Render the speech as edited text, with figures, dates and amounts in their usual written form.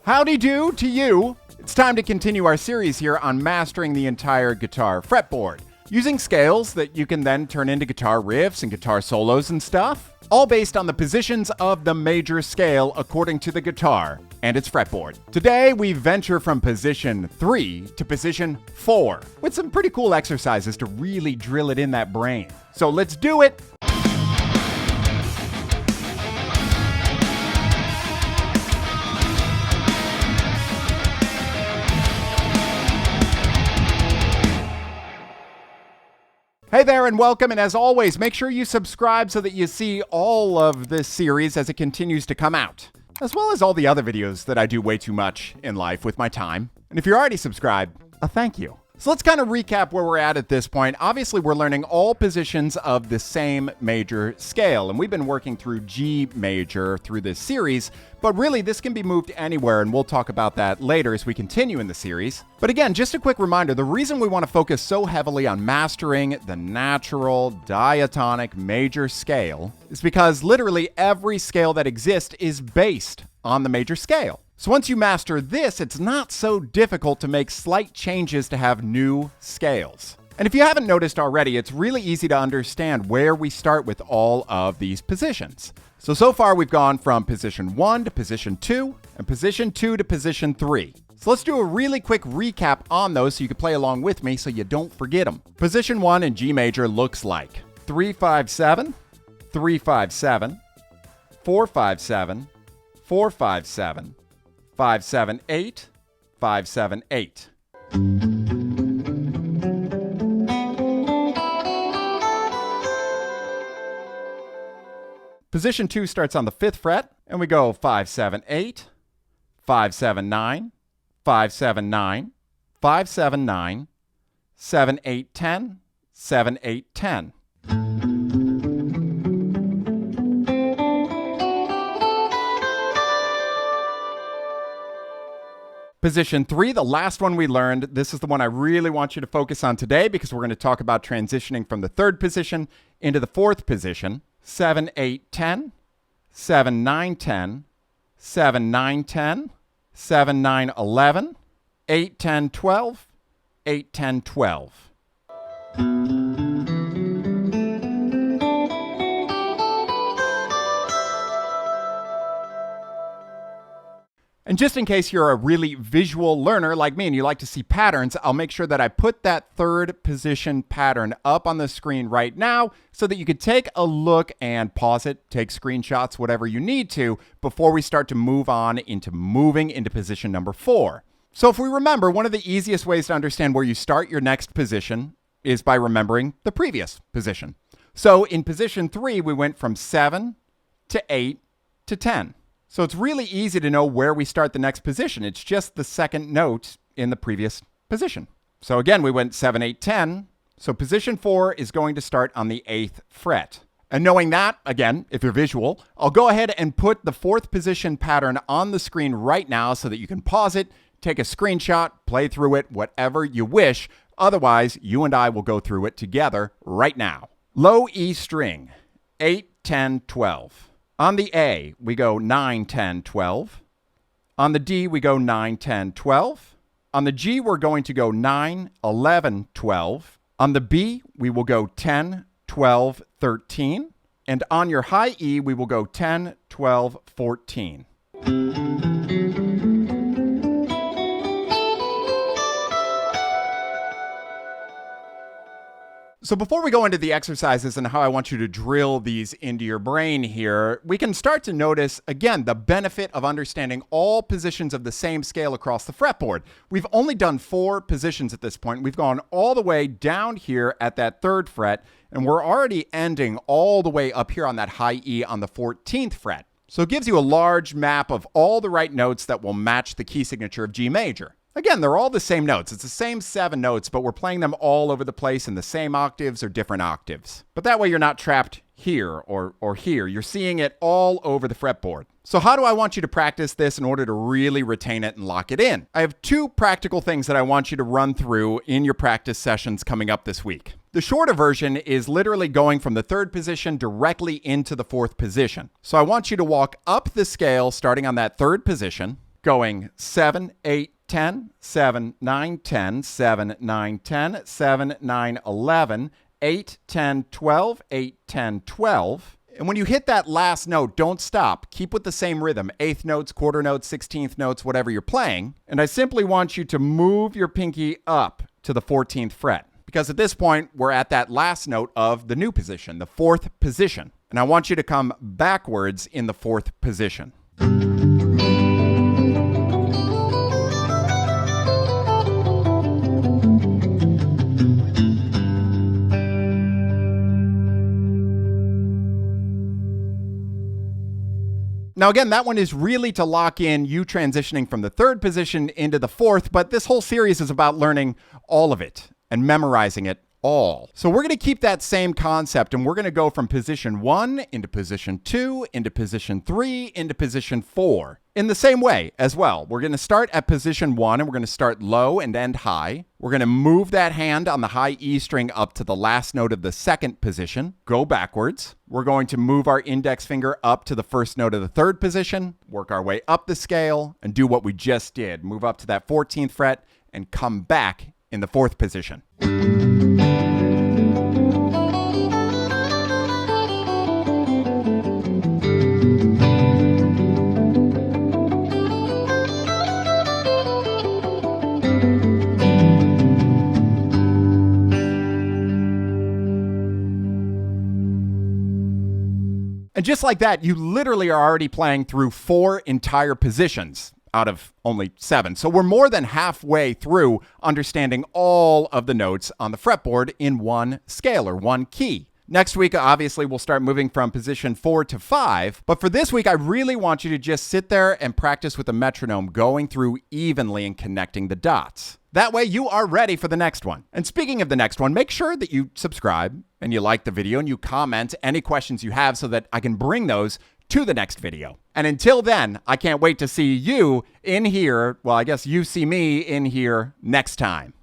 Howdy do to you. It's time to continue our series here on mastering the entire guitar fretboard, using scales that you can then turn into guitar riffs and guitar solos and stuff, all based on the positions of the major scale according to the guitar and its fretboard. Today, we venture from position 3 to position 4, with some pretty cool exercises to really drill it in that brain. So let's do it. Hey there and welcome, and as always, make sure you subscribe so that you see all of this series as it continues to come out, as well as all the other videos that I do way too much in life with my time. And if you're already subscribed, a thank you. So let's kind of recap where we're at this point. Obviously, we're learning all positions of the same major scale, and we've been working through G major through this series, but really this can be moved anywhere, and we'll talk about that later as we continue in the series. But again, just a quick reminder, the reason we want to focus so heavily on mastering the natural diatonic major scale is because literally every scale that exists is based on the major scale. So once you master this, it's not so difficult to make slight changes to have new scales. And if you haven't noticed already, it's really easy to understand where we start with all of these positions. So far we've gone from position 1 to position 2, and position 2 to position 3. So let's do a really quick recap on those so you can play along with me so you don't forget them. Position 1 in G major looks like 3-5-7, 3-5-7, 4-5-7, 4-5-7, 5-7-8, 5-7-8. Position 2 starts on the 5th fret, and we go 5-7-8, 5-7-9, 5-7-9, 5-7-9, 7-8-10, 7-8-10. Position 3, the last one we learned, this is the one I really want you to focus on today because we're going to talk about transitioning from the 3rd position into the 4th position. 7-8-10, 7-9-10, 7-9-10, 7-9-11, 8-10-12, 8-10-12. And just in case you're a really visual learner like me and you like to see patterns, I'll make sure that I put that 3rd position pattern up on the screen right now so that you could take a look and pause it, take screenshots, whatever you need to, before we start to move on into moving into position number 4. So if we remember, one of the easiest ways to understand where you start your next position is by remembering the previous position. So in position 3, we went from 7 to 8 to 10. So it's really easy to know where we start the next position. It's just the second note in the previous position. So again, we went 7, 8, 10. So position 4 is going to start on the 8th fret. And knowing that, again, if you're visual, I'll go ahead and put the 4th position pattern on the screen right now so that you can pause it, take a screenshot, play through it, whatever you wish. Otherwise, you and I will go through it together right now. Low E string, 8, 10, 12. On the A, we go 9, 10, 12. On the D, we go 9, 10, 12. On the G, we're going to go 9, 11, 12. On the B, we will go 10, 12, 13. And on your high E, we will go 10, 12, 14. So before we go into the exercises and how I want you to drill these into your brain here, we can start to notice, again, the benefit of understanding all positions of the same scale across the fretboard. We've only done 4 positions at this point. We've gone all the way down here at that 3rd fret, and we're already ending all the way up here on that high E on the 14th fret. So it gives you a large map of all the right notes that will match the key signature of G major. Again, they're all the same notes. It's the same 7 notes, but we're playing them all over the place in the same octaves or different octaves. But that way you're not trapped here or here. You're seeing it all over the fretboard. So how do I want you to practice this in order to really retain it and lock it in? I have 2 practical things that I want you to run through in your practice sessions coming up this week. The shorter version is literally going from the 3rd position directly into the 4th position. So I want you to walk up the scale starting on that 3rd position, going 7, 8, 10, 7, 9, 10, 7, 9, 10, 7, 9, 11, 8, 10, 12, 8, 10, 12. And when you hit that last note, don't stop. Keep with the same rhythm, eighth notes, quarter notes, 16th notes, whatever you're playing. And I simply want you to move your pinky up to the 14th fret. Because at this point, we're at that last note of the new position, the fourth position. And I want you to come backwards in the fourth position. Now again, that one is really to lock in you transitioning from the third position into the fourth, but this whole series is about learning all of it and memorizing it all. So we're going to keep that same concept, and we're going to go from position 1 into position 2, into position 3, into position 4. In the same way as well. We're going to start at position 1, and we're going to start low and end high. We're going to move that hand on the high E string up to the last note of the second position, go backwards. We're going to move our index finger up to the first note of the third position, work our way up the scale, and do what we just did. Move up to that 14th fret and come back in the fourth position. And just like that, you literally are already playing through 4 entire positions out of only 7. So we're more than halfway through understanding all of the notes on the fretboard in one scale or one key. Next week, obviously, we'll start moving from position 4 to 5. But for this week, I really want you to just sit there and practice with a metronome, going through evenly and connecting the dots. That way you are ready for the next one. And speaking of the next one, make sure that you subscribe and you like the video and you comment any questions you have so that I can bring those to the next video. And until then, I can't wait to see you in here. Well, I guess you see me in here next time.